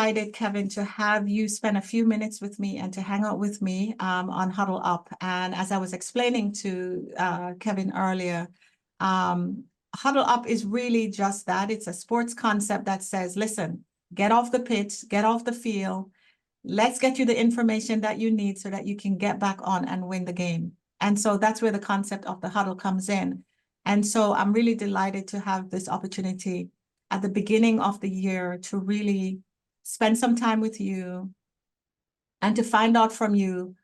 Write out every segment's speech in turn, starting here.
delighted, Kevin, to have you spend a few minutes with me and to hang out with me on Huddle Up. And as I was explaining to Kevin earlier, Huddle Up is really just that. It's a sports concept that says, listen, get off the pitch, get off the field. Let's get you the information that you need so that you can get back on and win the game. And so that's where the concept of the huddle comes in. And so I'm really delighted to have this opportunity at the beginning of the year to really spend some time with you and to find out from you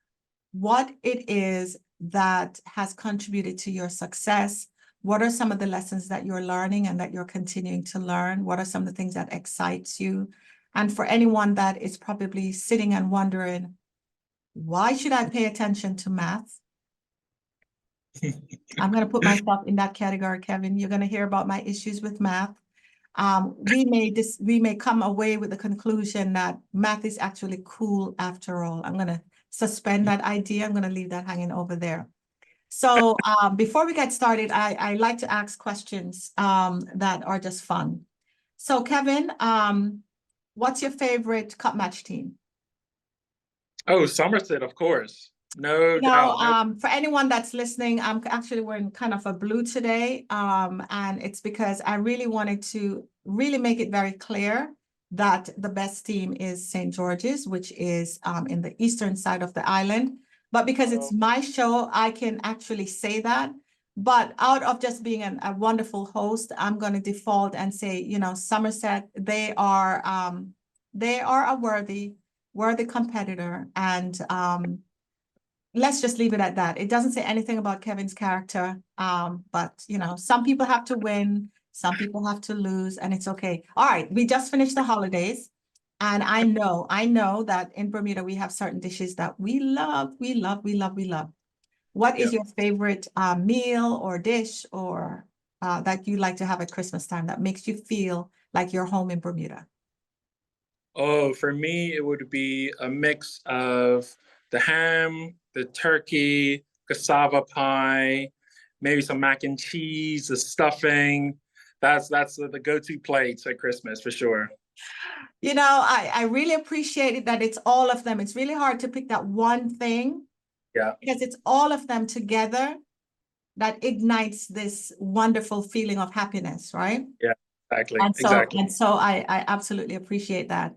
what it is that has contributed to your success. What are some of the lessons that you're learning and that you're continuing to learn? What are some of the things that excites you? And for anyone that is probably sitting and wondering, why should I pay attention to math? I'm going to put myself in that category, Kevin. You're going to hear about my issues with math. We may come away with the conclusion that math is actually cool after all. I'm going to suspend that idea. I'm going to leave that hanging over there. So before we get started, I like to ask questions that are just fun. So Kevin, what's your favorite cup match team? Oh, Somerset, of course. No doubt. For anyone that's listening, I'm actually wearing kind of a blue today. And it's because I really wanted to really make it very clear that the best team is St. George's, which is in the eastern side of the island. But because it's my show, I can actually say that. But out of just being a wonderful host, I'm going to default and say, Somerset, they are a worthy competitor. And let's just leave it at that. It doesn't say anything about Kevin's character. But some people have to win, some people have to lose, and it's okay. All right, we just finished the holidays. And I know that in Bermuda, we have certain dishes that we love. What is your favorite meal or dish or that you like to have at Christmas time that makes you feel like you're home in Bermuda? Oh, for me, it would be a mix of the ham, the turkey, cassava pie, maybe some mac and cheese, the stuffing. That's the go-to plates at Christmas for sure. I really appreciate it that it's all of them. It's really hard to pick that one thing. Yeah. Because it's all of them together that ignites this wonderful feeling of happiness, right? Yeah, exactly. And so I absolutely appreciate that.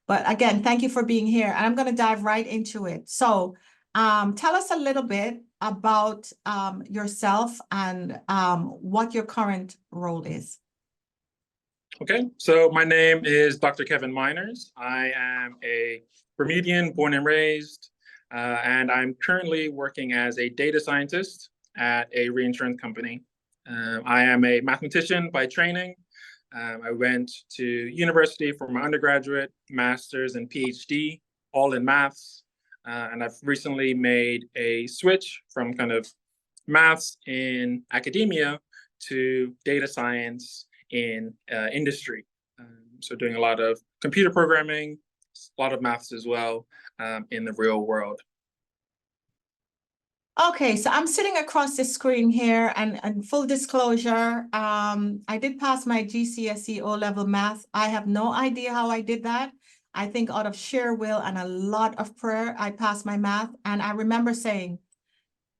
But again, thank you for being here. And I'm going to dive right into it. So tell us a little bit about yourself and what your current role is. Okay, so my name is Dr. Kevin Miners. I am a Bermudian, born and raised, and I'm currently working as a data scientist at a reinsurance company. I am a mathematician by training. I went to university for my undergraduate, master's, and PhD, all in maths. And I've recently made a switch from kind of maths in academia to data science in industry. So doing a lot of computer programming, a lot of maths as well in the real world. Okay, so I'm sitting across the screen here and full disclosure, I did pass my GCSE O-level math. I have no idea how I did that. I think out of sheer will and a lot of prayer, I passed my math. And I remember saying,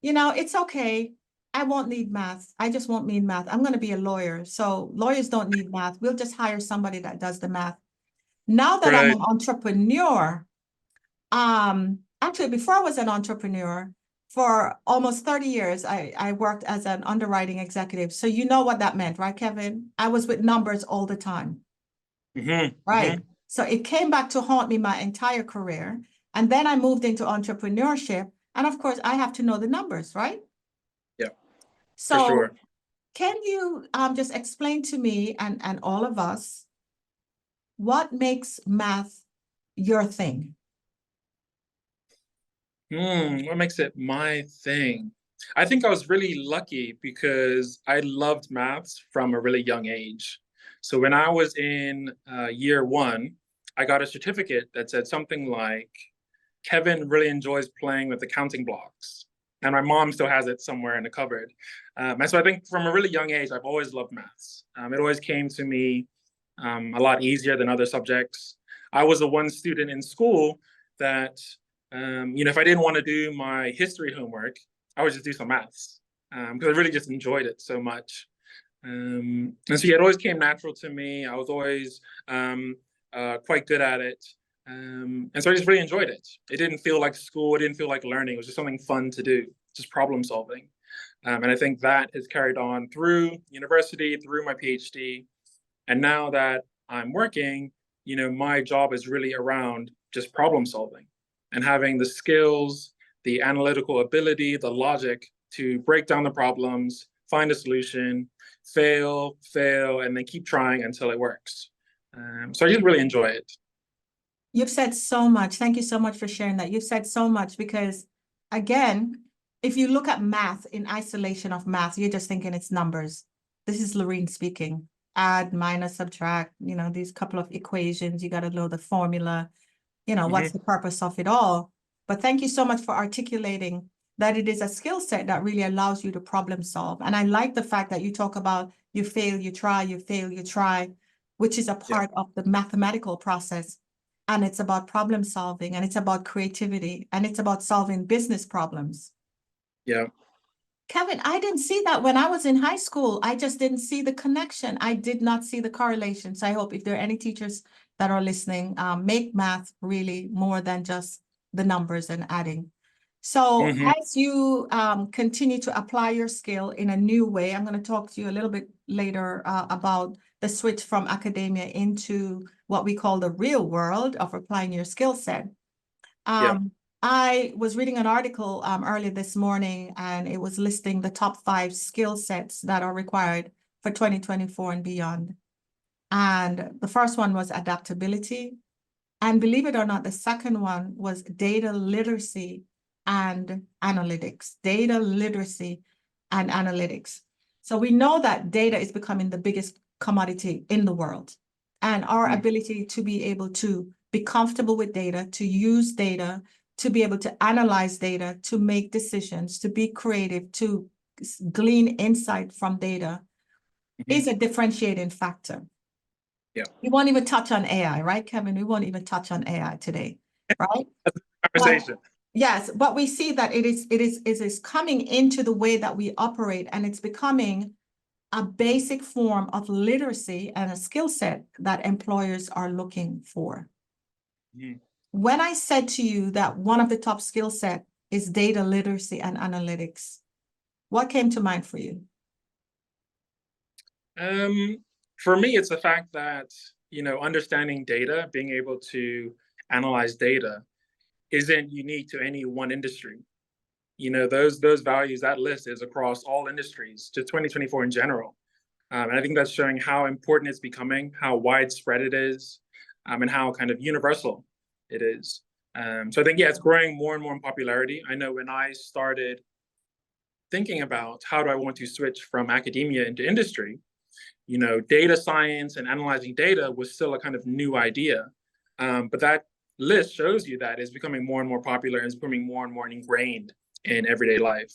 it's okay. I won't need math. I just won't need math. I'm going to be a lawyer. So lawyers don't need math. We'll just hire somebody that does the math. Now that I'm an entrepreneur, actually, before I was an entrepreneur, for almost 30 years, I worked as an underwriting executive. So you know what that meant, right, Kevin? I was with numbers all the time. Mm-hmm. Right. Mm-hmm. So it came back to haunt me my entire career. And then I moved into entrepreneurship. And of course, I have to know the numbers, right? Yeah, So for sure. Can you just explain to me and all of us what makes math your thing? What makes it my thing? I think I was really lucky because I loved maths from a really young age. So when I was in year one, I got a certificate that said something like, Kevin really enjoys playing with the counting blocks. And my mom still has it somewhere in the cupboard. And so I think from a really young age, I've always loved maths. It always came to me a lot easier than other subjects. I was the one student in school that, if I didn't want to do my history homework, I would just do some maths because I really just enjoyed it so much. And so yeah, it always came natural to me. I was always quite good at it. And so I just really enjoyed it. It didn't feel like school. It didn't feel like learning. It was just something fun to do, just problem solving. And I think that has carried on through university, through my PhD. And now that I'm working, my job is really around just problem solving and having the skills, the analytical ability, the logic to break down the problems, find a solution, fail, and then keep trying until it works. So I just really enjoy it. You've said so much. Thank you so much for sharing that. You've said so much because, again, if you look at math in isolation of math, you're just thinking it's numbers. This is Lorene speaking. Add, minus, subtract, these couple of equations. You got to know the formula. What's the purpose of it all? But thank you so much for articulating that it is a skill set that really allows you to problem solve. And I like the fact that you talk about you fail, you try, you fail, you try, which is a part of the mathematical process. And it's about problem solving, and it's about creativity, and it's about solving business problems. Yeah. Kevin, I didn't see that when I was in high school. I just didn't see the connection. I did not see the correlation. So I hope if there are any teachers that are listening, make math really more than just the numbers and adding. So as you continue to apply your skill in a new way, I'm going to talk to you a little bit later about the switch from academia into what we call the real world of applying your skill set. I was reading an article earlier this morning, and it was listing the top 5 skill sets that are required for 2024 and beyond. And the first one was adaptability. And believe it or not, the second one was data literacy and analytics. Data literacy and analytics. So we know that data is becoming the biggest commodity in the world. And our ability to be able to be comfortable with data, to use data, to be able to analyze data, to make decisions, to be creative, to glean insight from data is a differentiating factor. Yeah. We won't even touch on AI, right, Kevin? We won't even touch on AI today, right? Conversation. Yes, but we see that it is coming into the way that we operate, and it's becoming a basic form of literacy and a skill set that employers are looking for. When I said to you that one of the top skill set is data literacy and analytics, what came to mind for you? For me, it's the fact that, understanding data, being able to analyze data isn't unique to any one industry. Those values, that list is across all industries, to 2024 in general. And I think that's showing how important it's becoming, how widespread it is, and how kind of universal it is. So I think, it's growing more and more in popularity. I know when I started thinking about how do I want to switch from academia into industry, data science and analyzing data was still a kind of new idea. But that list shows you that it's becoming more and more popular and it's becoming more and more ingrained in everyday life.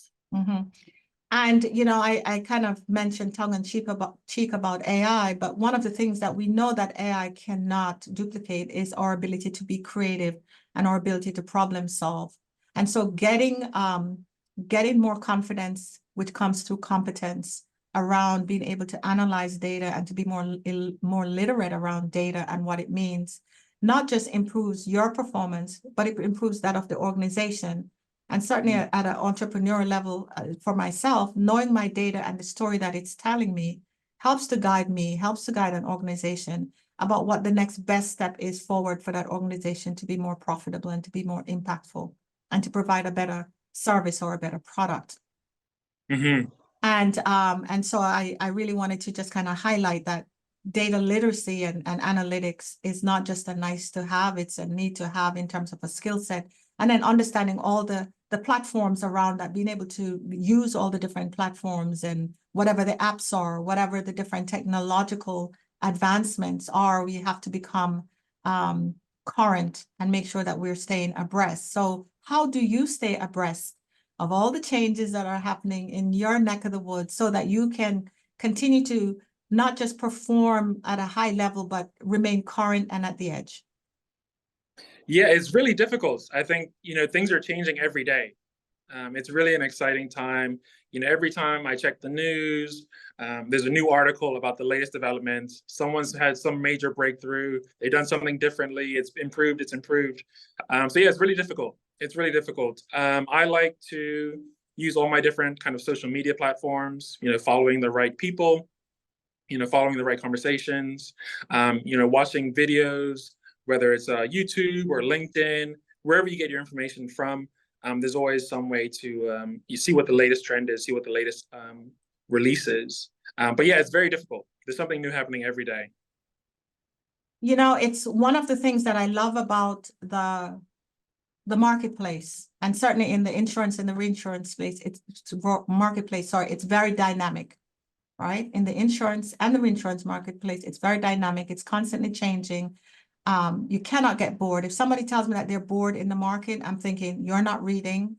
And, I kind of mentioned tongue in cheek about AI, but one of the things that we know that AI cannot duplicate is our ability to be creative and our ability to problem solve. And so getting more confidence, which comes through competence around being able to analyze data and to be more literate around data and what it means, not just improves your performance, but it improves that of the organization. And certainly at an entrepreneurial level, for myself, knowing my data and the story that it's telling me helps to guide an organization about what the next best step is forward for that organization to be more profitable and to be more impactful and to provide a better service or a better product. And so I really wanted to just kind of highlight that data literacy and analytics is not just a nice to have, it's a need to have in terms of a skill set. And then understanding all the platforms around that, being able to use all the different platforms and whatever the apps are, whatever the different technological advancements are, we have to become current and make sure that we're staying abreast. So how do you stay abreast of all the changes that are happening in your neck of the woods so that you can continue to not just perform at a high level, but remain current and at the edge? Yeah, it's really difficult. I think, things are changing every day. It's really an exciting time. Every time I check the news, there's a new article about the latest developments. Someone's had some major breakthrough. They've done something differently. It's improved. It's improved. So yeah, it's really difficult. It's really difficult. I like to use all my different kind of social media platforms, following the right people, following the right conversations, watching videos, whether it's YouTube or LinkedIn, wherever you get your information from. There's always some way to you see what the latest trend is, see what the latest release is. But yeah, it's very difficult. There's something new happening every day. It's one of the things that I love about the marketplace, and certainly in the insurance and the reinsurance space, it's marketplace, sorry, it's very dynamic, right? In the insurance and the reinsurance marketplace, it's very dynamic. It's constantly changing. You cannot get bored. If somebody tells me that they're bored in the market, I'm thinking, you're not reading,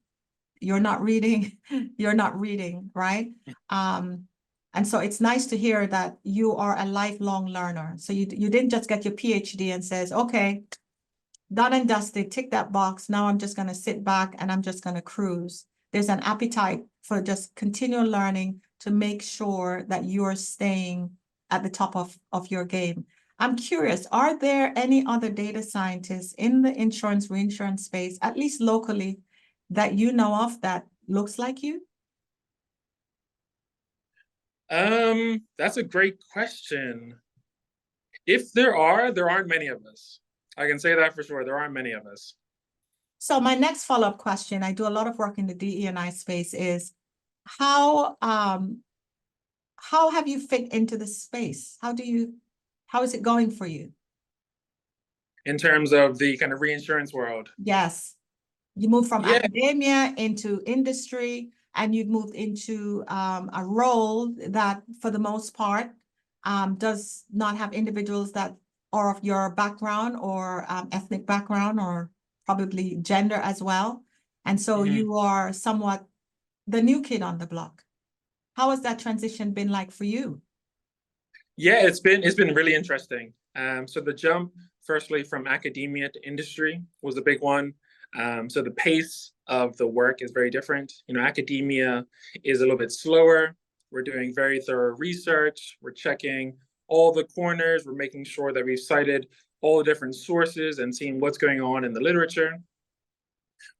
you're not reading, you're not reading, right? And so it's nice to hear that you are a lifelong learner. So you didn't just get your PhD and says, okay, done and dusted, tick that box. Now I'm just going to sit back and I'm just going to cruise. There's an appetite for just continual learning to make sure that you're staying at the top of your game. I'm curious, are there any other data scientists in the insurance, reinsurance space, at least locally, that you know of that looks like you? That's a great question. If there aren't many of us. I can say that for sure. There aren't many of us. So my next follow-up question, I do a lot of work in the DE&I space, is how have you fit into the space? How is it going for you? In terms of the kind of reinsurance world. Yes. You moved from Yeah. academia into industry, and you've moved into a role that, for the most part, does not have individuals that are of your background or ethnic background, or probably gender as well. And so you are somewhat the new kid on the block. How has that transition been like for you? Yeah, it's been really interesting. So the jump, firstly, from academia to industry was a big one. So the pace of the work is very different. Academia is a little bit slower. We're doing very thorough research. We're checking all the corners. We're making sure that we've cited all the different sources and seeing what's going on in the literature.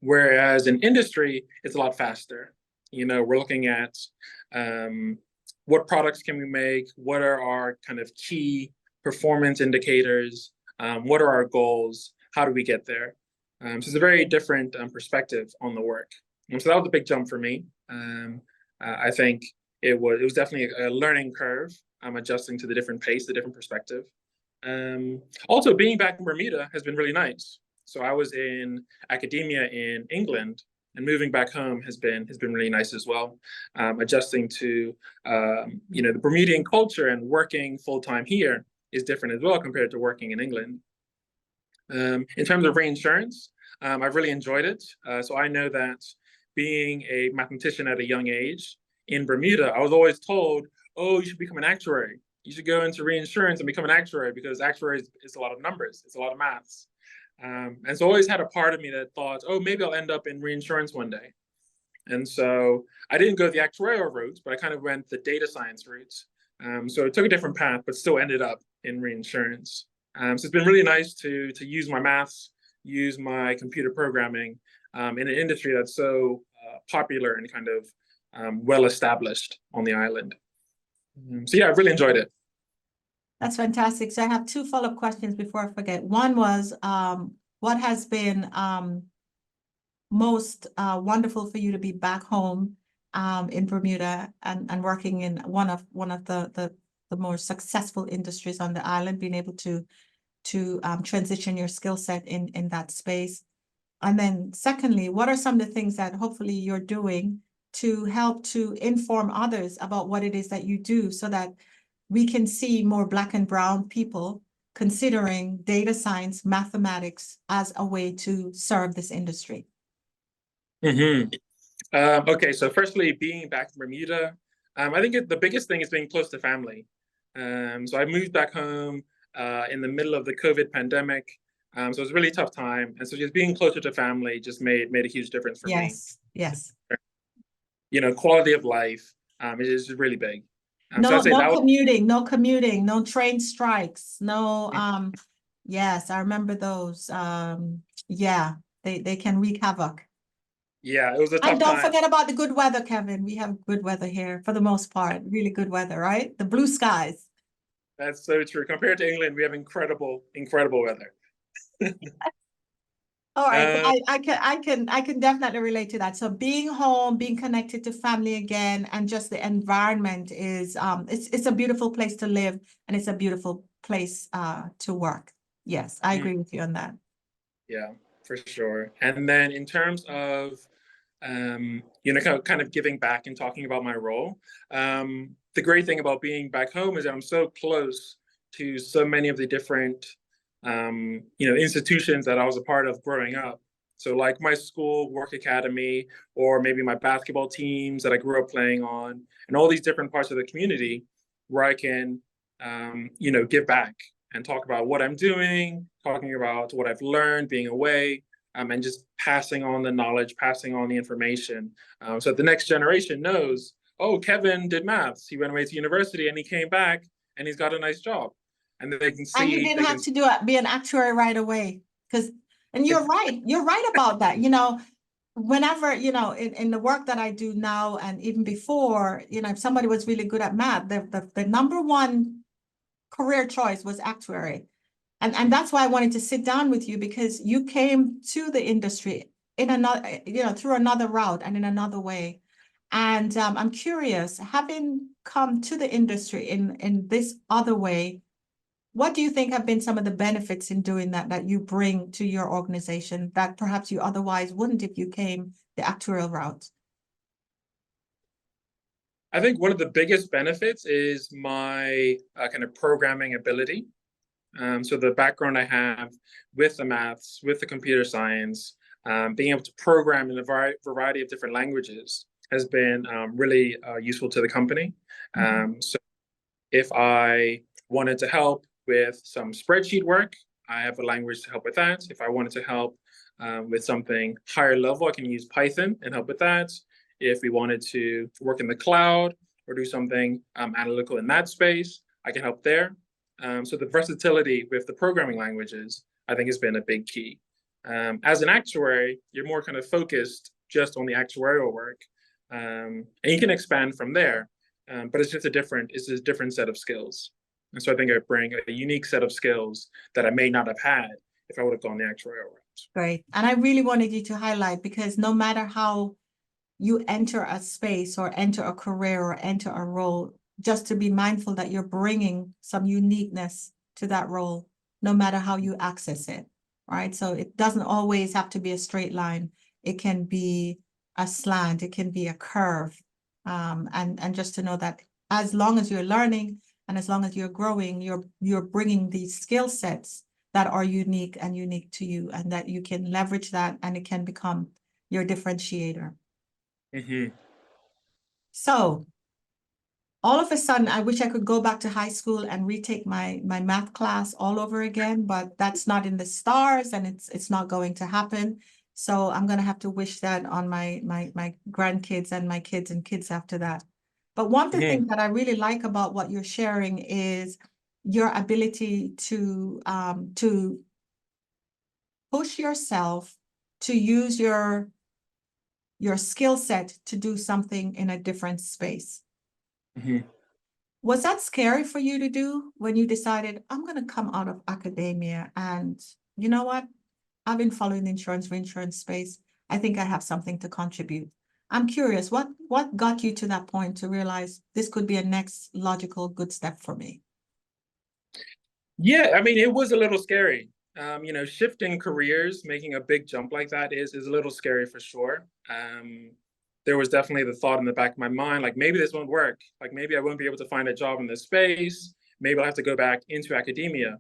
Whereas in industry, it's a lot faster. We're looking at what products can we make? What are our kind of key performance indicators? What are our goals? How do we get there? So it's a very different perspective on the work. So that was a big jump for me. I think it was definitely a learning curve. I'm adjusting to the different pace, the different perspective. Also, being back in Bermuda has been really nice. So I was in academia in England, and moving back home has been really nice as well. Adjusting to the Bermudian culture, and working full time here is different as well compared to working in England. In terms of reinsurance, I've really enjoyed it. So I know that being a mathematician at a young age in Bermuda, I was always told, oh, you should become an actuary. You should go into reinsurance and become an actuary, because actuary is a lot of numbers. It's a lot of maths. And so I always had a part of me that thought, oh, maybe I'll end up in reinsurance one day. And so I didn't go the actuarial route, but I kind of went the data science route. So it took a different path, but still ended up in reinsurance. So it's been really nice to use my maths, use my computer programming in an industry that's so popular and kind of well established on the island. So yeah, I've really enjoyed it. That's fantastic. So I have two follow-up questions before I forget. One was, what has been most wonderful for you to be back home in Bermuda and working in one of the more successful industries on the island, being able to transition your skill set in that space? And then secondly, what are some of the things that hopefully you're doing to help to inform others about what it is that you do, so that we can see more Black and brown people considering data science, mathematics as a way to serve this industry? Okay, so firstly, being back in Bermuda, I think the biggest thing is being close to family. So I moved back home in the middle of the COVID pandemic. So it was a really tough time. And so just being closer to family just made a huge difference for me. Yes. Quality of life is really big. So No, I'd say that was, no commuting, no train strikes, no, yes, I remember those. Yeah, they can wreak havoc. yeah, it was a And tough don't time. forget about the good weather, Kevin. We have good weather here for the most part, really good weather, right? The blue skies. That's so true. Compared to England, we have incredible weather. All right, so Uh, I can definitely relate to that. So being home, being connected to family again, and just the environment is it's a beautiful place to live, and it's a beautiful place to work. Yes, I agree with you on that. yeah, for sure. And then in terms of kind of giving back and talking about my role. The great thing about being back home is that I'm so close to so many of the different, institutions that I was a part of growing up. So like my school, work academy, or maybe my basketball teams that I grew up playing on, and all these different parts of the community where I can, give back and talk about what I'm doing, talking about what I've learned being away, and just passing on the knowledge, passing on the information, so that the next generation knows, oh, Kevin did maths. He went away to university and he came back and he's got a nice job. And they can And you see, didn't have to be an actuary right away. And you're right about that. Whenever, in the work that I do now and even before, if somebody was really good at math, the number one career choice was actuary. And that's why I wanted to sit down with you, because you came to the industry in another, through another route and in another way. And I'm curious, having come to the industry in this other way, what do you think have been some of the benefits in doing that you bring to your organization that perhaps you otherwise wouldn't if you came the actuarial route? I think one of the biggest benefits is my kind of programming ability. So the background I have with the maths, with the computer science, being able to program in a variety of different languages has been really useful to the company. So if I wanted to help with some spreadsheet work, I have a language to help with that. If I wanted to help with something higher level, I can use Python and help with that. If we wanted to work in the cloud or do something analytical in that space, I can help there. So the versatility with the programming languages, I think, has been a big key. As an actuary, you're more kind of focused just on the actuarial work, and you can expand from there. But it's a different set of skills. And so I think I bring a unique set of skills that I may not have had if I would have gone the actuarial route. Great. And I really wanted you to highlight, because no matter how you enter a space or enter a career or enter a role, just to be mindful that you're bringing some uniqueness to that role, no matter how you access it, right? So it doesn't always have to be a straight line. It can be a slant, it can be a curve. And just to know that as long as you're learning and as long as you're growing, you're bringing these skill sets that are unique to you, and that you can leverage that and it can become your differentiator. So all of a sudden, I wish I could go back to high school and retake my math class all over again, but that's not in the stars, and it's not going to happen. So I'm going to have to wish that on my grandkids and my kids and kids after that. But one of the things that I really like about what you're sharing is your ability to push yourself, to use your skill set to do something in a different space. Was that scary for you to do when you decided, I'm going to come out of academia and you know what? I've been following the insurance reinsurance space. I think I have something to contribute. I'm curious, what got you to that point to realize this could be a next logical good step for me? Yeah, I mean, it was a little scary. Shifting careers, making a big jump like that is a little scary for sure. There was definitely the thought in the back of my mind, like maybe this won't work. Like maybe I won't be able to find a job in this space. Maybe I'll have to go back into academia.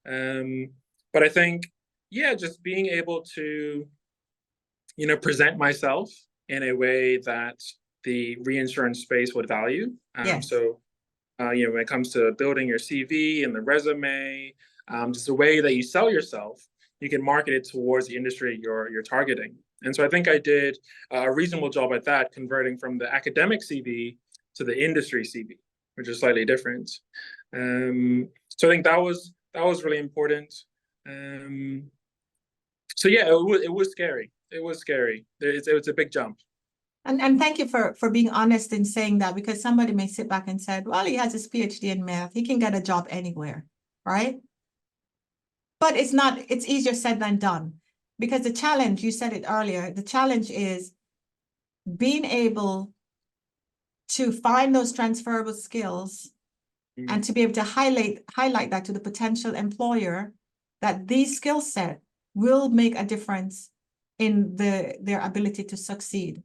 But I think, yeah, just being able to, present myself in a way that the reinsurance space would value. Yes. So when it comes to building your CV and the resume, just the way that you sell yourself, you can market it towards the industry you're targeting. And so I think I did a reasonable job at that, converting from the academic CV to the industry CV, which is slightly different. So I think that was really important. So yeah, it was scary. It was scary. It's a big jump. And thank you for being honest in saying that, because somebody may sit back and say, well, he has his PhD in math, he can get a job anywhere, right? But it's not, it's easier said than done, because the challenge, you said it earlier, the challenge is being able to find those transferable skills and to be able to highlight that to the potential employer, that these skill set will make a difference in their ability to succeed.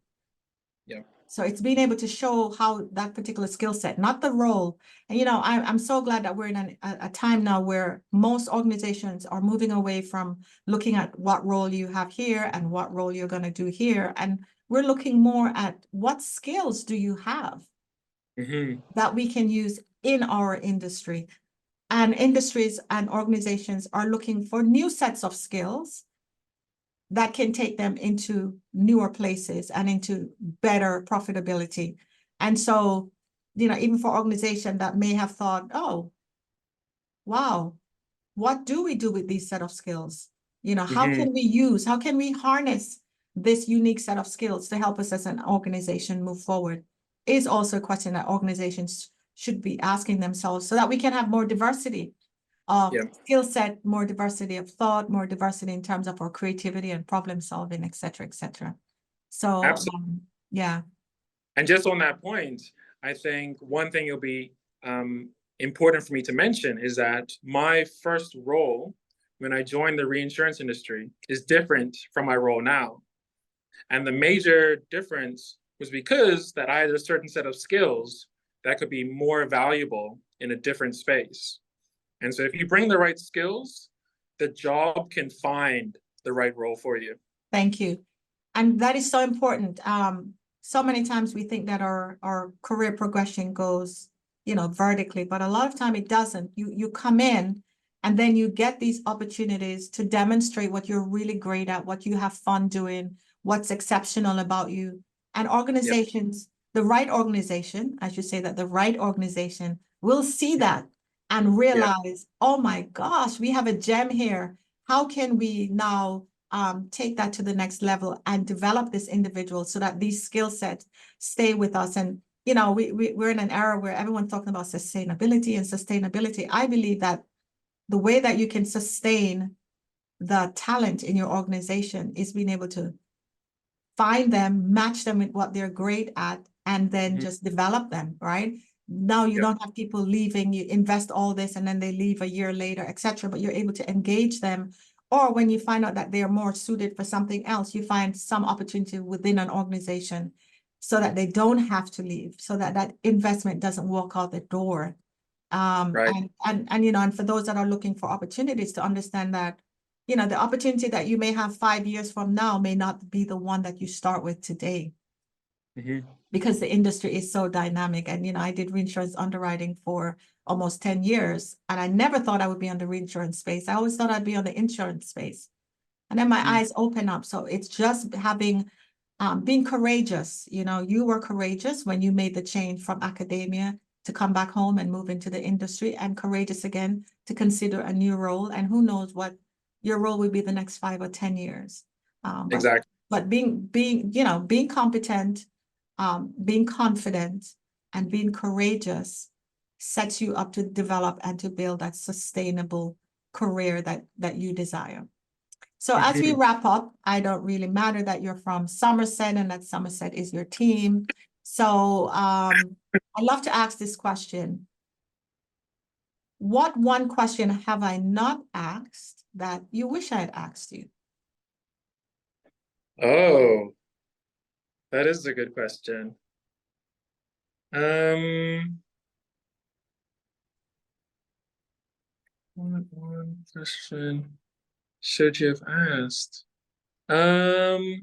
Yeah. So it's being able to show how that particular skill set, not the role. And, you know, I'm so glad that we're in a time now where most organizations are moving away from looking at what role you have here and what role you're going to do here. And we're looking more at what skills do you have that we can use in our industry. And industries and organizations are looking for new sets of skills that can take them into newer places and into better profitability. And so, you know, even for organizations that may have thought, oh, wow, what do we do with these set of skills? You know, how can we harness this unique set of skills to help us as an organization move forward, is also a question that organizations should be asking themselves, so that we can have more diversity of skill set, more diversity of thought, more diversity in terms of our creativity and problem solving, et cetera, et cetera. So, yeah. And just on that point, I think one thing it'll be important for me to mention is that my first role when I joined the reinsurance industry is different from my role now. And the major difference was because that I had a certain set of skills that could be more valuable in a different space. And so if you bring the right skills, the job can find the right role for you. Thank you. And that is so important. So many times we think that our career progression goes, you know, vertically, but a lot of time it doesn't. You come in and then you get these opportunities to demonstrate what you're really great at, what you have fun doing, what's exceptional about you. And organizations, the right organization, I should say that the right organization will see that and realize, oh my gosh, we have a gem here. How can we now take that to the next level and develop this individual so that these skill sets stay with us? And, you know, we're in an era where everyone's talking about sustainability and sustainability. I believe that the way that you can sustain the talent in your organization is being able to find them, match them with what they're great at, and then just develop them, right? Now you don't have people leaving, you invest all this and then they leave a year later, etc. But you're able to engage them. Or when you find out that they're more suited for something else, you find some opportunity within an organization so that they don't have to leave, so that that investment doesn't walk out the door. And you know, and for those that are looking for opportunities, to understand that, you know, the opportunity that you may have 5 years from now may not be the one that you start with today. Because the industry is so dynamic. And, you know, I did reinsurance underwriting for almost 10 years, and I never thought I would be on the reinsurance space. I always thought I'd be on the insurance space. And then my eyes open up. So it's just having, being courageous. You know, you were courageous when you made the change from academia to come back home and move into the industry, and courageous again to consider a new role. And who knows what your role will be the next 5 or 10 years. Exactly. But being, you know, being competent, being confident, and being courageous sets you up to develop and to build that sustainable career that you desire. So as we wrap up, I don't really matter that you're from Somerset and that Somerset is your team. So I love to ask this question. What one question have I not asked that you wish I had asked you? Oh, that is a good question. What one question should you have asked? I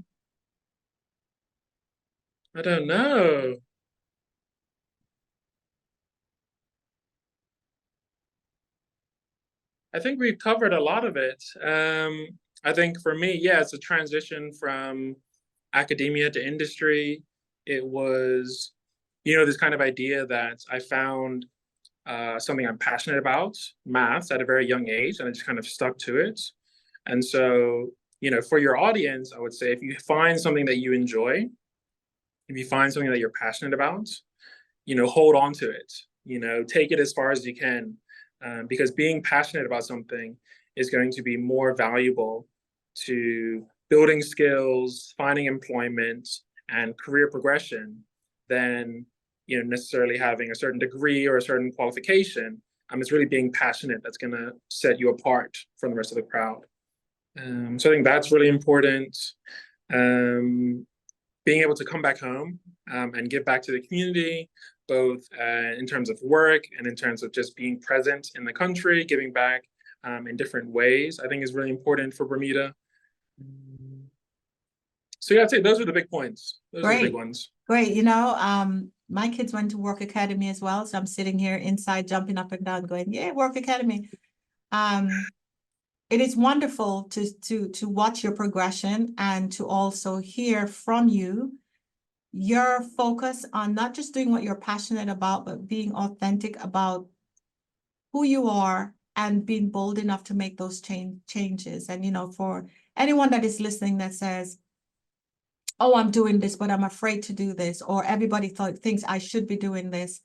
don't know. I think we've covered a lot of it. I think for me, yeah, it's a transition from academia to industry. It was, this kind of idea that I found something I'm passionate about, maths, at a very young age, and I just kind of stuck to it. And so, for your audience, I would say if you find something that you enjoy, if you find something that you're passionate about, hold on to it. Take it as far as you can, because being passionate about something is going to be more valuable to building skills, finding employment, and career progression than necessarily having a certain degree or a certain qualification. It's really being passionate that's going to set you apart from the rest of the crowd. So I think that's really important. Being able to come back home and give back to the community, both in terms of work and in terms of just being present in the country, giving back in different ways, I think is really important for Bermuda. So yeah, I'd say those are the big points. Those are the big ones. Great. My kids went to work academy as well. So I'm sitting here inside, jumping up and down, going, yeah, work academy. It is wonderful to watch your progression and to also hear from you your focus on not just doing what you're passionate about, but being authentic about who you are and being bold enough to make those changes. And, for anyone that is listening that says, oh, I'm doing this, but I'm afraid to do this, or everybody thinks I should be doing this,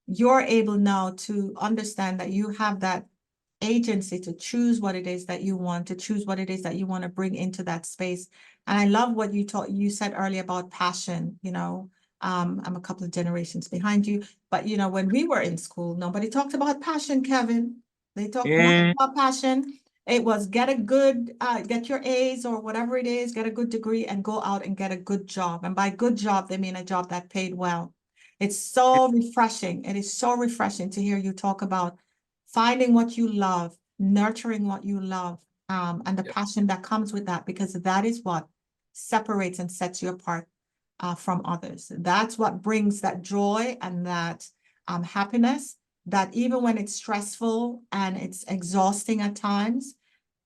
you're able now to understand that you have that agency to choose what it is that you want, to choose what it is that you want to bring into that space. And I love what you said earlier about passion. I'm a couple of generations behind you, but when we were in school, nobody talked about passion, Kevin. They talked about passion. It was get your A's or whatever it is, get a good degree and go out and get a good job. And by good job, they mean a job that paid well. It's so refreshing. It is so refreshing to hear you talk about finding what you love, nurturing what you love, and the passion that comes with that, because that is what separates and sets you apart from others. That's what brings that joy and that happiness, that even when it's stressful and it's exhausting at times,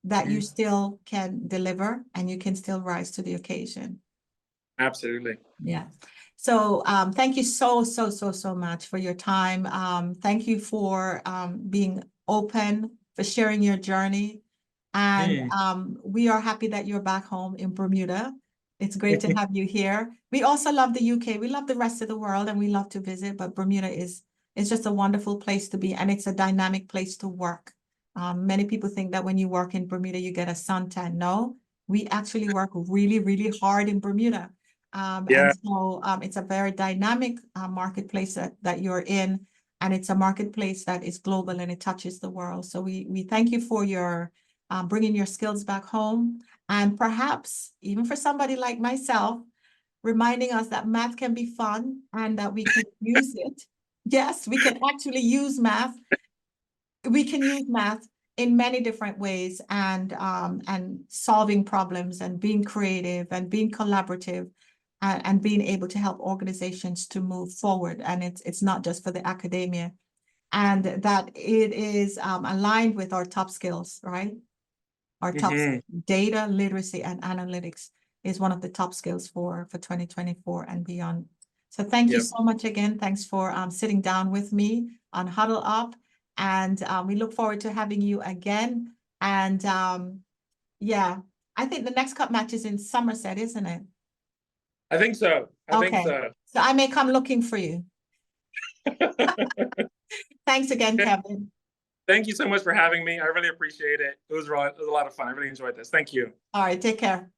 that you still can deliver and you can still rise to the occasion. Absolutely. Yeah. So thank you so much for your time. Thank you for being open, for sharing your journey. And we are happy that you're back home in Bermuda. It's great to have you here. We also love the UK. We love the rest of the world and we love to visit, but Bermuda is just a wonderful place to be, and it's a dynamic place to work. Many people think that when you work in Bermuda, you get a suntan. No, we actually work really, really hard in Bermuda. And so it's a very dynamic marketplace that you're in, and it's a marketplace that is global and it touches the world. So we thank you for your bringing your skills back home, and perhaps even for somebody like myself, reminding us that math can be fun and that we can use it. Yes, we can actually use math. We can use math in many different ways, and solving problems and being creative and being collaborative and being able to help organizations to move forward. And it's not just for the academia, and that it is aligned with our top skills, right? Our top data literacy and analytics is one of the top skills for 2024 and beyond. So thank you so much again. Thanks for sitting down with me on Huddle Up. And we look forward to having you again. And yeah, I think the next cup match is in Somerset, isn't it? I think so. I think so. So I may come looking for you. Thanks again, Kevin. Thank you so much for having me. I really appreciate it. It was a lot of fun. I really enjoyed this. Thank you. All right, take care.